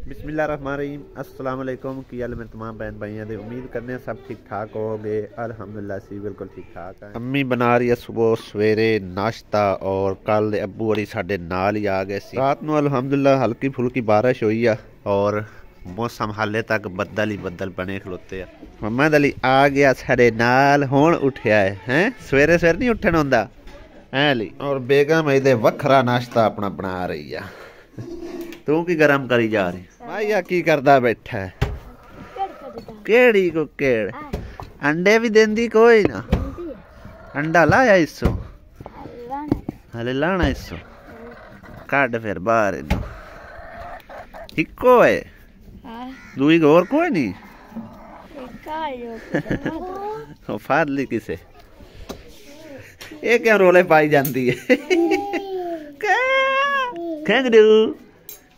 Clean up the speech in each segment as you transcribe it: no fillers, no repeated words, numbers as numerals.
बिस्मिल्लाहिर्रहमानिर्रहीम अस्सलाम वालेकुम की हाल में तमाम बहन भाइयों दे उम्मीद करने सब ठीक ठाक हो गए। अल्हम्दुलिल्लाह सी बिल्कुल ठीक ठाक है। अम्मी बना रही है सुबह सवेरे नाश्ता और कल अब्बू अली साडे नाल ही आ गए सी। रात नूं अल्हम्दुलिल्लाह हल्की फुल्की बारिश हुई है और मौसम हाले तक बदल ही बदल बने खलोते हैं। मोहम्मद अली आ गया साडे नाल, हुण उठिया है सवेरे सवेरे नहीं उठन होंदा है अली। और बेगम इहदे वखरा नाश्ता अपना बना रही है। तू की गरम करी जा रही भाईया की करदा बैठा है? केड़ी को केड़ अंडे भी देंदी कोई ना। अंडा लाया इसो हले लाना इसो काट फिर बाहर इनो इको है दुई और कोई नहीं फादली किसे ये क्या रोले पाई जाती है?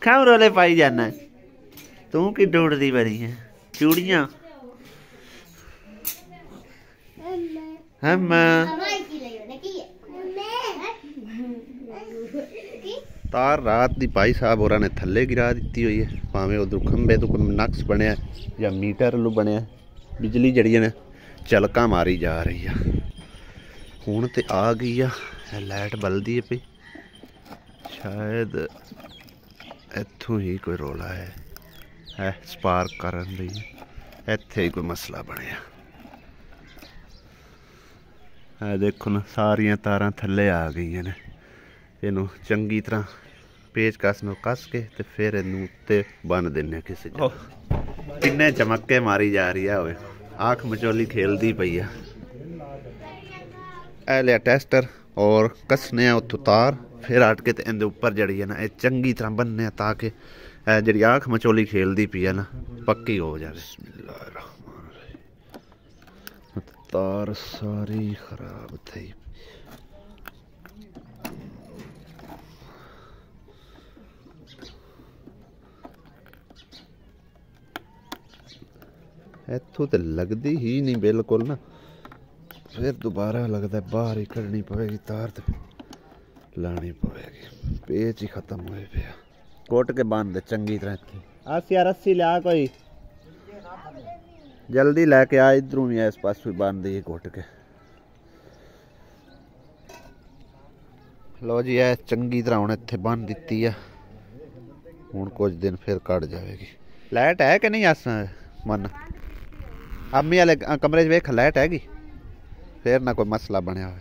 खाऊ रोले पाई जाना तू की ढूंढती बनी है चूड़ियां हम तार रात दी भाई साहब होरां ने थल्ले गिरा दी हुई है। भावें उधर खंबे तो कोई नक्स बनया या मीटर लू बनया बिजली जड़ी ने झलका मारी जा रही है। हुण ते आ गई है लाइट बलदी है पई शायद इत्थों ही कोई रोला है स्पार्क करन लई इत्थे ही कोई मसला बनया है। देखो ना सारियां तारां थल्ले आ गई ने। इनू चंगी तरह पेचकस नूं कस के ते फिर इनू उत्ते बन दिन्ने किसी किन्ने चमक्के मारी जा रही है। आँख मचोली खेलदी पई है। ए लिया टेस्टर और कसने उत्थों तार फिर अट के इनके उपर जड़ी है ना ये चंगी तरह बनने ताकि जी आँख मचोली खेलती पी है ना पक्की हो जाए। तार सारी खराब थी। इत्थों तो लगती ही नहीं बिल्कुल ना। फिर दोबारा लगता है बाहर ही कढ़नी पवेगी तार तो लानी पवेगी। पेच ही खत्म हुए पे कोट के बांध दे चंगी तरह थी। आसिया रस्सी लिया कोई जल्दी लैके आ इधरों भी इस पास भी बांध दी कोट के। लो जी है चंगी तरह हूँ इतने बांध दी है। हूँ कुछ दिन फिर कट जाएगी। लाइट है कि नहीं आस मन अम्मी वाले कमरे वेख लाइट हैगी फिर ना कोई मसला बनया हुआ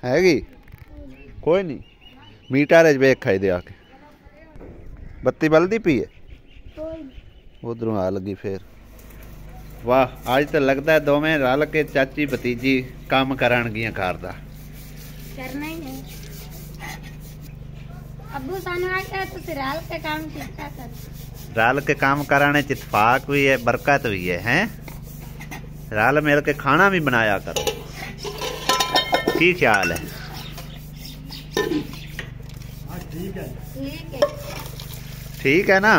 हैगी कोई नहीं। मीटर वेख खाई दे आके बत्ती बलदी पी है उधरों आ लगी फिर। वाह आज तो लगता है दोवें रल के चाची भतीजी काम करन गियां घर दा करना ही है। अब्बू सानू आके तुसी रल के काम कीता कर। रल के काम कराने च इत्तेफाक भी है बरकत भी है हैं। रल मिल के खाना भी बनाया करो। की ख्याल है? ठीक है ना।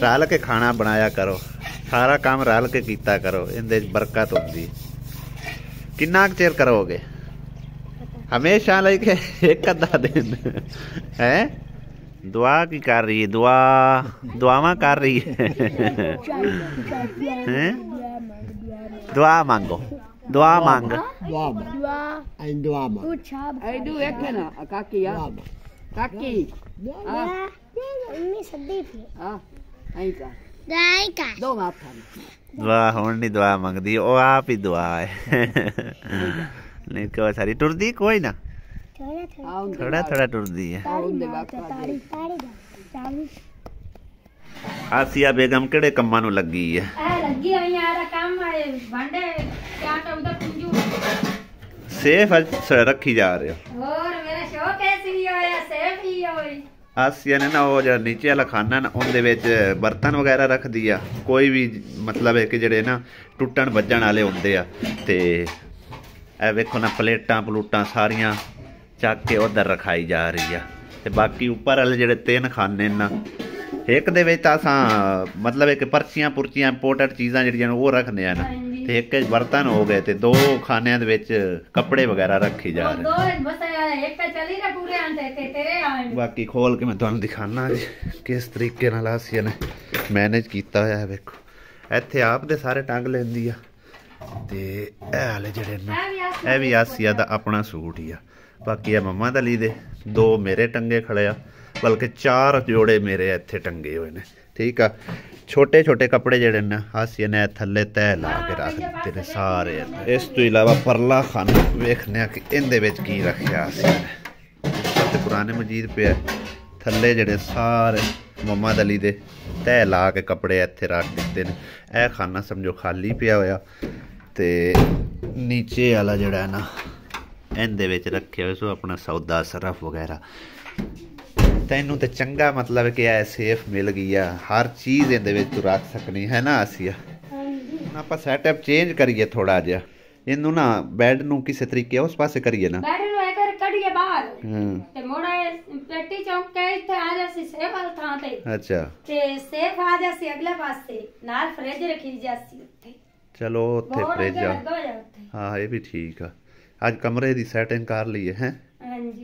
रल के खाना बनाया करो सारा काम रल के कीता करो इनदे बरकत होती। किन्ना चिर करोगे? हमेशा लेके एक अद्धा दिन है। दुआ की कर रही है? दुआवा कर रही है। दुआ मांगो दुआ मांग दुआ हुण नहीं दुआ मंगदी ओ आप ही दुआ है। नहीं को सारी टुरदी कोई ना थोड़ा थोड़ा टुरदी है। आसिया बेगम केड़े कम्मा नूं लगी है? सेफ रखी जा रहे हो? आसिया ने ना वो जो नीचे वाला खाना ना उनदे विच बर्तन वगैरह रख दिया। कोई भी मतलब है कि जेडे ना टुटन बजन वाले होंदे आ ते ए वेखो ना प्लेटां प्लूटां सारियां चक के उधर रखाई जा रही है। ते बाकी उपर वाले जेडे 3 खाने ना एक दे विच असां मतलब एक पर्चियां पुर्चियां इंपोर्टेड चीज़ां जेहड़ियां वो रखने आ ना ते एक बर्तन हो गए ते 2 खानियां दे विच कपड़े वगैरह रखे जा रहे। बाकी खोल के मैं तुहानू दिखाना किस तरीके नाल आसिया ने मैनेज किया होया है। वेखो इत्थे आप दे सारे टंग लैंदी आ ते ए वाले जेड़े ने ए भी आसिया दा अपना सूट ही आ। बाकी है मम्मा दली दे 2 मेरे टंगे खड़े आ, बल्कि 4 जोड़े मेरे इत्थे टंगे हुए ने। ठीक आ, छोटे छोटे कपड़े जेड़े ने आसिया ने थल्ले तह ला के रख दिते ने सारे। इस तो इलावा परला खाना वेखने कि इहदे विच की रखिया आसिया ने। ते पुराने मजीद पे थल्ले जेड़े सारे मम्मा दली दे तह ला के कपड़े इत्थे रख दिते ने। यह खाना समझो खाली पिया होया ते नीचे वाला जेड़ा है ना इहदे विच रखे हुए सो अपना सौदा सरफ वगैरह। तैनू तो चंगा मतलब कि है सेफ मिल गई है, हर चीज़ इहदे विच तू रख सकनी है ना आसिया। आप सैटअप चेंज करिए थोड़ा जिहा इनू ना बैड नू किसी तरीके उस पासे करिए ना अच्छा चलो उत्थे फ्रिज हाँ ये भी ठीक है। अज कमरे की सैटिंग कर लीए हैं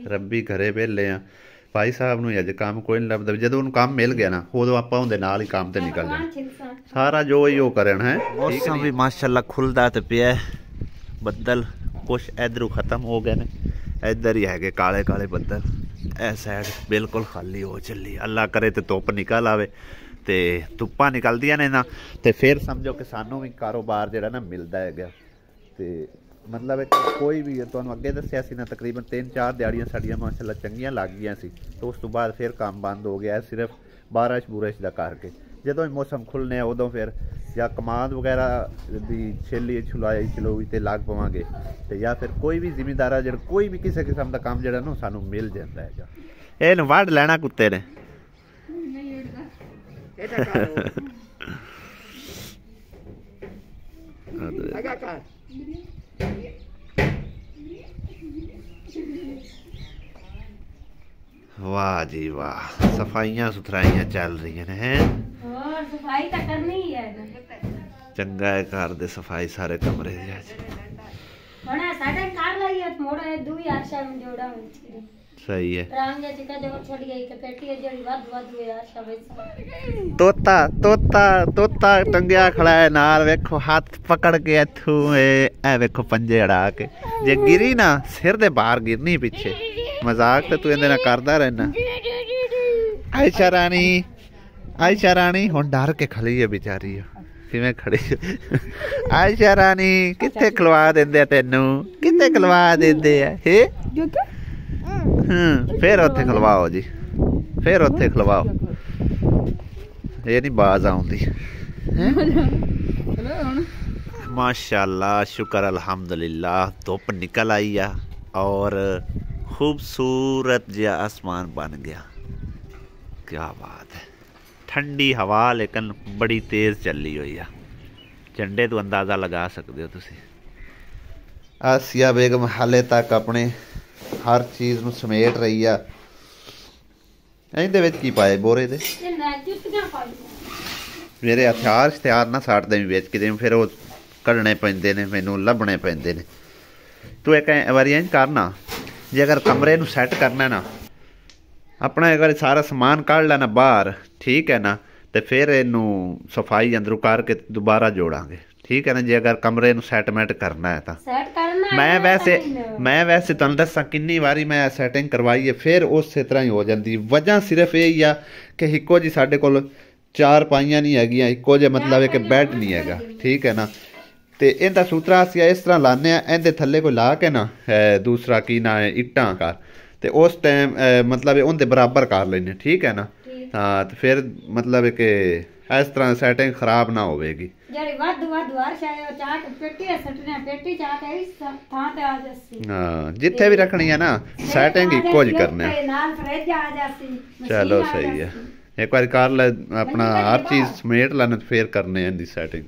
रब्बी घरे वेले आ। भाई साहब नूं अज काम कोई नहीं लभदा, जदों उन्हें काम मिल गया ना उदों आपां उहदे नाल ही काम ते निकल जाना सारा जो ही वो करन है। मौसम भी माशाअल्लाह खुलदा ते पिया, बदल कुछ इधरों खत्म हो गए ने, इधर ही है काले काले बदल। ए साइड बिल्कुल खाली हो चली, अल्लाह करे तो धुप निकल आवे ते धुप्पा निकलदियां ने ना ते फिर समझो कि सानू भी कारोबार जिहड़ा ना मिलदा है गया। ते मतलब कोई भी तुहानू अगे दस्सिया सी ना तकरीबन 3-4 दिहाड़ियां साडियां माशाअल्लाह चंगियां लग गईयां सी। तो उस तो बाद फिर काम बंद हो गया सिर्फ बारिश बुरिश दा करके। जदों मौसम खुलने उदों फिर या कमाद वगैरह दी छेली छुलाई चलोई ते लग पवांगे ते या फिर कोई भी जिमीदार जिहड़ा कोई भी किसी किस्म का काम जिहड़ा ना सानू मिल जांदा है। इहनूं वढ लेना कुत्ते ने वाह जी वाह, सफाइयां सुथराइयां चल रही हैं। और सफाई तो करनी ही है, चंगा है घर दे सफाई सारे कमरे दी आज बड़ा साडे कार लई है मोड़ा दू आशा में जोड़ा में सही है। राम जी का जो छोड़ गई के पेटी जड़ी वद वद हुए आशा में तोता तोता तोता टंगिया खड़ा है नाल। वेखो हाथ पकड़ के इथू ए वेखो पंजे अड़ा के जे गिरी ना सिर दे बाहर गिरनी पीछे। मजाक तो तू इहदे नाल करदा रहना। आयशा रानी हुण डर के खड़ी है बेचारी किवें खड़ी। आयशा रानी कित्थे खलवा देंदे तैनू, कित्थे खलवा देंदे है फिर उत्थे खलवाओ जी, फिर उत्थे खलवाओ। ये नहीं बाज आउंदी माशाअल्लाह शुक्र अल्हम्दुलिल्लाह। धुप निकल आई आ और खूबसूरत जिहा आसमान बन गया। क्या बात है, ठंडी हवा लेकिन बड़ी तेज़ चली हुई है। झंडे तो अंदाज़ा लगा सकते हो तुसी। आसिया बेगम हाले तक अपने हर चीज़ नूं समेट रही है। इहदे विच की पाए बोरे दे मेरे हथियार ना साट दें विच किते फिर वो कढ़ने पैंदे ने, मैनूं लभने पैंदे ने। तू एक बारी इंज करना, जे अगर कमरे नूं सैट करना ना अपना एक बार सारा समान कढ़ लेना बाहर, ठीक है ना, तो फिर इनू सफाई अंदरों करके दोबारा जोड़ांगे, ठीक है ना। जे अगर कमरे नूं सैटमेंट करना है तो मैं वैसे तुहानूं दस्सां कितनी बारी मैं सैटिंग करवाई है फिर उस तरह ही हो जाती। वजह सिर्फ यही आ कि इक्को जी साडे कोल 4 पाइयां नहीं हैगियां, इक्को जे मतलब है कि बैड नहीं हैगा, ठीक है ना। तो इनका सूत्रा असीं इस तरह लाने इहदे थल्ले कोई ला के ना दूसरा की ना इट्टां कर तो उस टाइम मतलब उनके बराबर कर लेने, ठीक है ना। हाँ तो फिर मतलब है कि इस तरह सैटिंग खराब ना होगी। हाँ जिथे भी रखनी है ना सैटिंग इक्को जी करने। चलो सही है, एक बार कर ले अपना हर चीज़ समेट लेना फिर करने इनकी सैटिंग।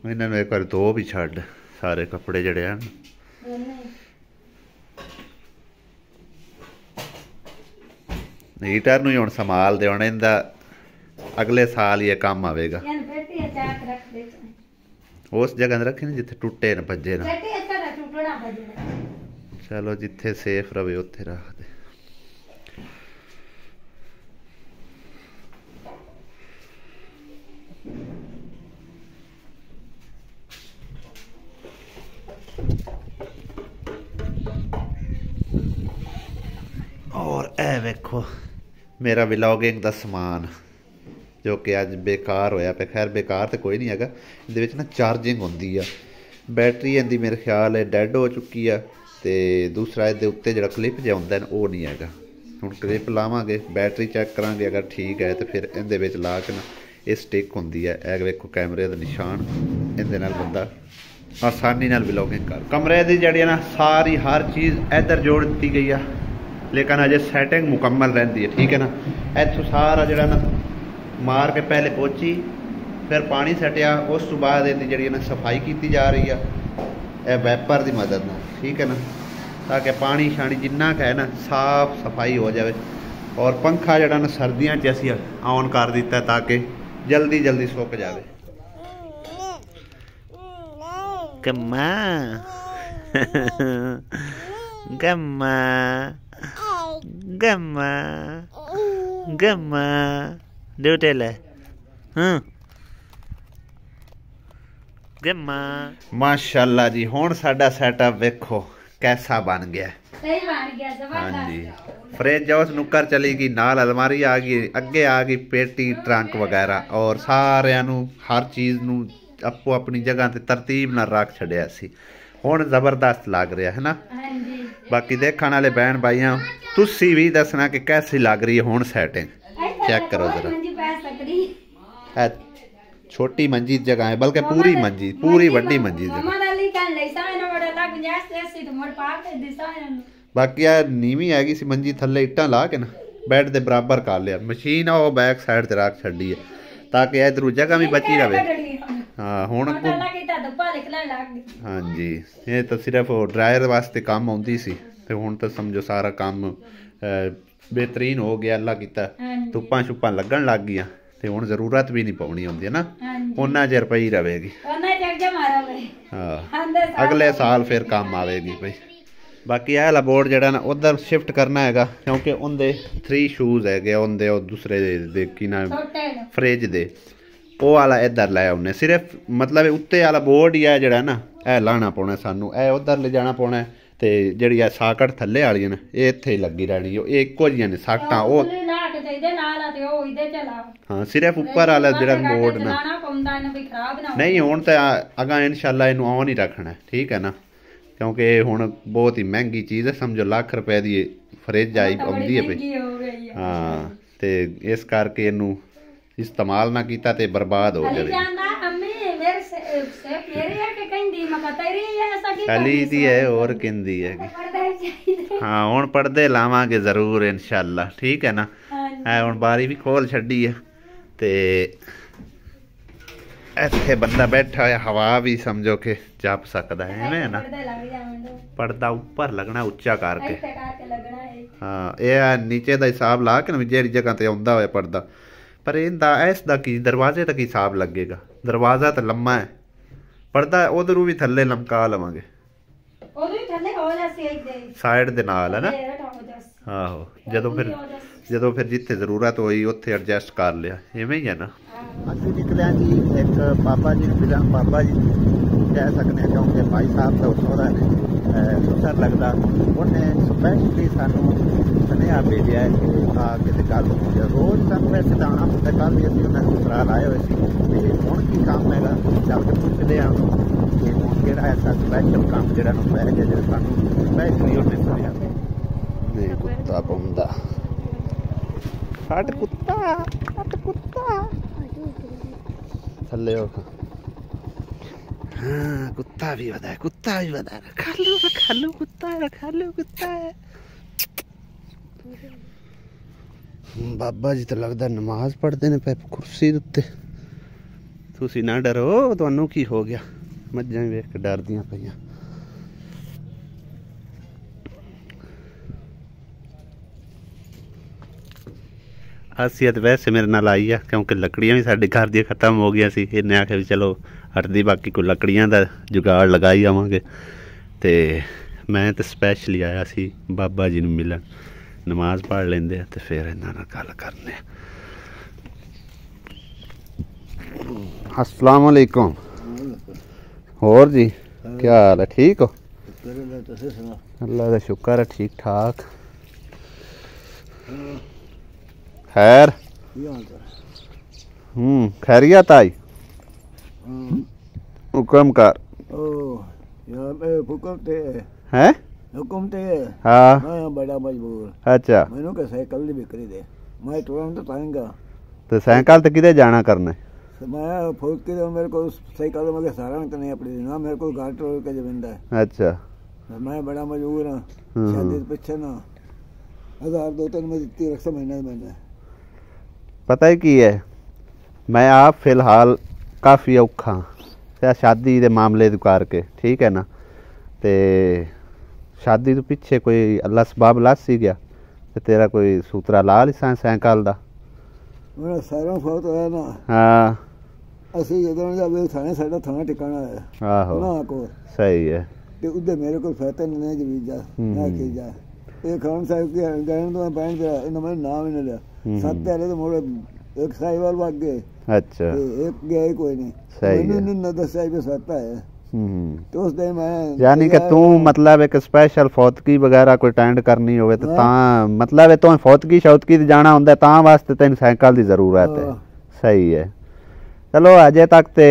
इन्होंने एक बार धो भी छड़ सारे कपड़े जड़े हैं। हीटर नूं ही हुण संभाल दे, हुण इहदा अगले साल ही काम आवेगा। उस जगह रखे ना जिथे टुटे न भजे ना, चलो जिथे सेफ रहे उत्थे रख दे। और ए वेखो मेरा व्लॉगिंग का समान जो कि अज बेकार होया पे। खैर बेकार तो कोई नहीं है, ये ना चार्जिंग होंदी आ, बैटरी इहदी मेरे ख्याल है डैड हो चुकी है। तो दूसरा ये उत्ते जो क्लिप जो होंदा वो नहीं है। हुण क्लिप लावांगे, बैटरी चैक करांगे, अगर ठीक है तो फिर इहदे विच ला के ना ये स्टिक होंदी है। ए वेखो कैमरे का निशान, इहदे नाल बंदा आसानी नाल व्लॉगिंग कर। कमरे की जिहड़ी ना सारी हर चीज़ इधर जोड़ दी गई है, लेकिन अजे सैटिंग मुकम्मल रहिंदी है, ठीक है ना। इत्थों सारा जिहड़ा ना मार के पहले पोची, फिर पानी सटिया, उस तो बाद इहदी जिहड़ी ना सफाई की जा रही है ए वैपर की मदद नाल, ठीक है ना, ताकि पानी शानी जिन्ना क है ना साफ सफाई हो जाए। और पंखा जिहड़ा ना सर्दियों च असीं ऑन कर दिता ताकि जल्दी जल्दी सुक जाए। गम्मा गम्मा गम्मा गम्मा ड्यूटेल गम्मा। माशाअल्लाह जी, हुण साडा सेटअप वेखो कैसा बन गया। हाँ जी, फ्रिज उस नुक्कर चली गई, नाल अलमारी आ गई, अगे आ गई पेटी ट्रंक वगैरह, और सारिਆਂ ਨੂੰ हर चीज़ ਨੂੰ ਆਪੋ अपनी जगह ते तरतीब नाल रख छड़िया सी। हुण जबरदस्त लग रहा है ना। बाकी देखने वाले बहन भाइयों तुसी भी दसना कि कैसी लग रही है हुण सैटिंग, चेक करो जरा। छोटी मंजी जगह है, बल्कि पूरी मंजी, पूरी वड्डी मंजी जगह। बाकी आ नीवी हैगी सी मंजी, थल्ले इट्टां ला के ना बैड दे बराबर कर लिया। मशीन वो बैक साइड ते रख छड्डी है ताकि इधरों जगह भी बची रहे। हाँ हुण हाँ जी, ये तो सिर्फ ड्रायर वास्ते काम आउंदी सी, ते हुण तो समझो सारा काम बेहतरीन हो गया। अल्लाह कीता धुप्पां छुप्पां लगन लग गईयां, ते हुण जरूरत भी नहीं पौनी होंदी है ना, उन्ना चिर पई रहेगी। हाँ अगले साल फिर काम आवेगी भाई। बाकी यह वाला बोर्ड जड़ा ना उधर शिफ्ट करना है, क्योंकि उनके 3 शूज़ है उनके, और दूसरे दे की ना फ्रिज दे वो वाला इधर लै उन्हें। सिर्फ मतलब उत्ते वाला बोर्ड ही है जड़ा ना, यह लाना पौना सानू, यह उधर ले जाना पौना। तो जी साकट थले वाली ना ये इत्थे ही लगी रहनी, ये इक्को जिहियां ने साकटां वो। हाँ सिर्फ उपर वाला जड़ा बोर्ड ना नहीं, हुण तो अगां इंशाअल्लाह इनू ऑन ही रखना है, ठीक है ना, क्योंकि हुण बहुत ही महंगी चीज़ है। समझो लाख रुपए की फ्रिज आई आउंदी है पई। हाँ तो इस करके इनू इस्तेमाल ना किया तो बर्बाद हो जाए। खाली दी है और किंदी है। हाँ हुण पर्दे लावांगे जरूर इंशाअल्लाह, ठीक है ना। है हुण बारी भी खोल छड्डी है, ते इत्थे बंदा बैठा है, हवा भी समझो कि जप सकता है ना ना। पर्दा ऊपर लगना उच्चा करके। हाँ ये नीचे का हिसाब ला के ना जी जगह ते आउंदा होया पर्दा, पर इसका की दरवाजे तक हिसाब लगेगा। दरवाजा तो लम्मा है, पर्दा उधरों भी थल्ले लमका लवांगे साइड दे नाल है ना। आहो जदों फिर जिथे जरूरत होई उत्थे एडजस्ट कर लिया, इवें ही है ना। असीं निकलिया जी एक बाबा जी मिलन, बाबा जी कह सकते हैं क्योंकि भाई साहब तो सोहरा ने सुसर लगता, उन्हें स्पैशली सानू सुनेहा भेजा है कि आके गल होती है। रोज़ सानू वैसे तो आना होंगे, कल भी असीं उन्हें दूसरा लाए हुए थे, हुण की काम है चल के पुछदे हैं कि हुण किहड़ा ऐसा स्पैशल काम जिहड़ा नूं पै गया जिहड़ा सानू स्पैशली उन्हें सुनेहा नहीं कुत्ता पौंदा। हट कुत्ता थल्ले हो। हाँ कुत्ता भी बता है, कुत्ता भी बता है। रखा लो कुत्ता है। बाबा जी तो लगता नमाज पढ़ते हैं पे कुर्सी उत्ते। तुसी ना डरो, तुहानू की हो गया? मज्जां भी वेख के डरदियां पईयां। खासियत वैसे मेरे नाल आई है क्योंकि लकड़ियां भी साडे घर दी खत्म हो गई सी। इन्हें आख्या भी चलो हटदी बाकी कोई लकड़ियां दा जुगाड़ लगाई आवांगे। ते मैं तो स्पैशली आया सी बाबा जी नूं मिलन। नमाज पढ़ लेंदे ते फिर इन्हां नाल गल करने। अस्सलाम वालेकुम। होर जी क्या हाल है? ठीक हो? अल्लाह का शुक्र है ठीक ठाक। खैर खैरियत आई? हुक्म कर। हैं? हुक्म ते हाँ मैं बड़ा मजबूर। अच्छा मैनू के साइकिल दी बिक्री दे, मैं टुरन तो तांगा तो साइकिल ते किधे जाना करने? मैं फौज के मेरे को साइकिल में सारा नहीं अपनी ना मेरे को घर टोल के जमींदा है। अच्छा मैं बड़ा मजबूर हाँ। शादी पीछे ना 1000-2000 में दित्ती रक्षा महीने मैंने। पता ही की है मैं आप फिलहाल काफ़ी औखा हाँ शादी के मामले करके, ठीक है ना। ते शादी तो पिछे कोई अल्लाह सबब लस ही गया ते तेरा कोई सूत्रा ला लिसा साइकिल दा? मेरा सारा फौत होया ना। हाँ असि जदों जावे थाने साडा थाना ठिकाना है। आहो ना को सही है। ते उदे मेरे को फैते ने जवीजा ना की जा ये खान साहब के गए तो मैं बैंड पे इन मैं नाम ही नहीं लिया। 7 पहले तो मोड़े एक साहिवाल भाग गए। अच्छा एक गया ही कोई नहीं। सही है। मैंने न 10 साहिब साथ है तो उस दिन मैं यानी कि तू मतलब एक स्पेशल फौतगी वगैरह कोई अटेंड करनी होवे तो तां मतलब है तो फौतगी शौतगी ते जाना हुंदा तां वास्ते तैनूं साइकिल दी जरूरत है। सही है। चलो अजे तक ते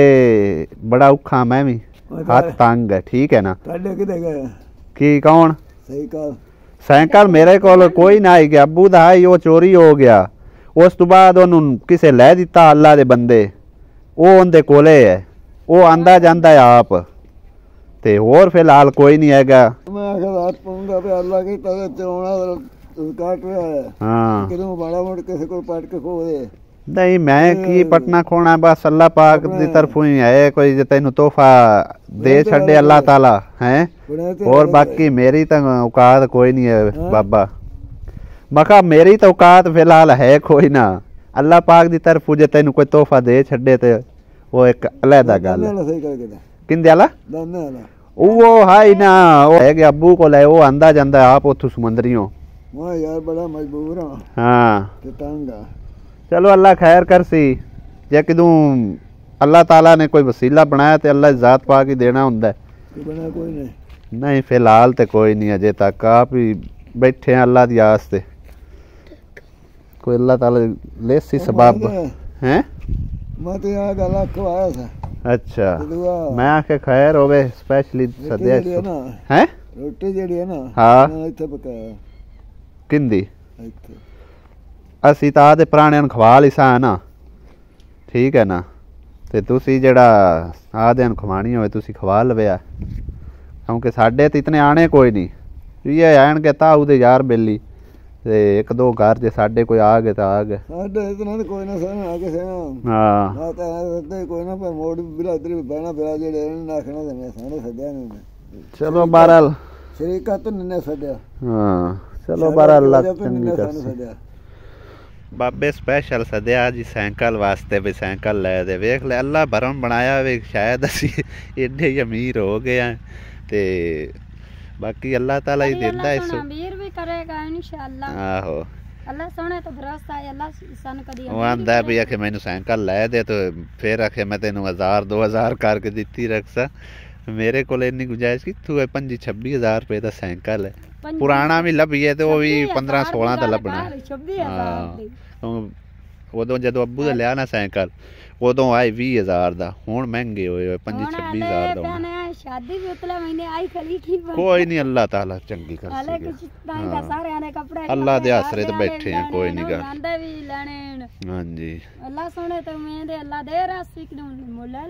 बड़ा औखा मैं भी हाथ तंग है, ठीक है ना। ताडे किते गए की कौन? साइकिल साइकिल मेरे कोल कोई ना आई गया। अब्बू दा आई वो चोरी हो गया। उस तो बाद ओनू किसे लै दिता अल्लाह दे बंदे वो उनदे कोले है वो आंदा जांदा है आप ते होर फिलहाल कोई नहीं हैगा। मैं आखिर रात पाऊंगा पे अल्लाह की तरह चोना काट रहा है। हाँ किधर बड़ा मोड़ किसी को पाट के खो दे नहीं मैं की पटना खोना बस अल्लाह पाक दी तरफों ही है कोई जे तैनू तोहफा दे छड़े अल्लाह ताला हैं। और बाकी मेरी तो औकात कोई नहीं है बाबा। मखा मेरी तो औकात फिलहाल है कोई ना। अल्लाह पाक दी तरफों जे तैनू कोई तोहफा दे छड़े ते वो एक अलहदा गल है। किंदे आला वो हाई ना वो है कि अब्बू को ले वो आंदा जांदा आप उथों समुंदरियों। मैं यार बड़ा मजबूर हां। हां ते तंगा चलो अल्लाह खैर कर सी जे किदूं अल्लाह ताला ने कोई वसीला बनाया तो अल्लाह ज़ात पाक ही देना हुंदा है। बना कोई नहीं फिलहाल तो कोई नहीं अजे तक आप ही बैठे हैं अल्लाह दी आस ते कोई अल्लाह ताला लेसी सबब हैं। मैं तो यहाँ गला खवाया था। अच्छा मैं आखे खैर होवे स्पेशली सदे हैं रोटी जेड़ी है ना। हाँ इत्थे पकाया किंदी इत्थे असी तो आदे पुराने खवा लिसा है ना, ठीक है ना। ते तुसी जेड़ा आदे खवानी होवे तुसी खवा लवे क्योंकि साडे तो इतने आने कोई नहीं ये आन के ताऊ दे यार बेली ते एक दो घर जे साडे कोई आ गए तो आ गए। साडे इतना तो कोई ना साना आके सेना। हां बात है कोई ना पर मोड़ बिरादरी बहना बिरा जेड़े नाखना देने सारे सद्या ने। चलो बहरहाल शरीका तो ने सद्या। हां चलो बहरहाल अल्लाह चंगी कर बाबे स्पेशल सद्या जी साइकिल वास्ते भी साइकिल ले दे वेख ले अल्लाह भरम बनाया वे शायद असी एडे ही अमीर हो गए हैं ते बाकी अल्लाह ताला ही देंदा है इस अमीर भी करेगा इंशाअल्लाह। आहो अल्लाह सोने तो भरोसा है अल्लाह सन कदी वो आंदा भी आखे मैनू साइकिल ले दे तो फिर आखे मैं तेनू 1000-2000 करके दित्ती रखसा। मेरे को इन्नी गुंजाइश की तू 25-26 हज़ार रुपए का साइकिल है पुराना भी लभिए तो वो भी 15-16 का लभना। उदों जदों अब्बू ने लिया ना साइकिल उदों आए 20,000 का हुण महंगे होए 25-26 हज़ार का शादी भी उतले महीने आई खली की कोई नहीं अल्लाह ताला चंगी कर अल्लाह दे आसरे ते बैठे हैं कोई नहीं गल। हां जी अल्लाह सोने तो मैं दे अल्लाह दे रास्ते की मुल्ला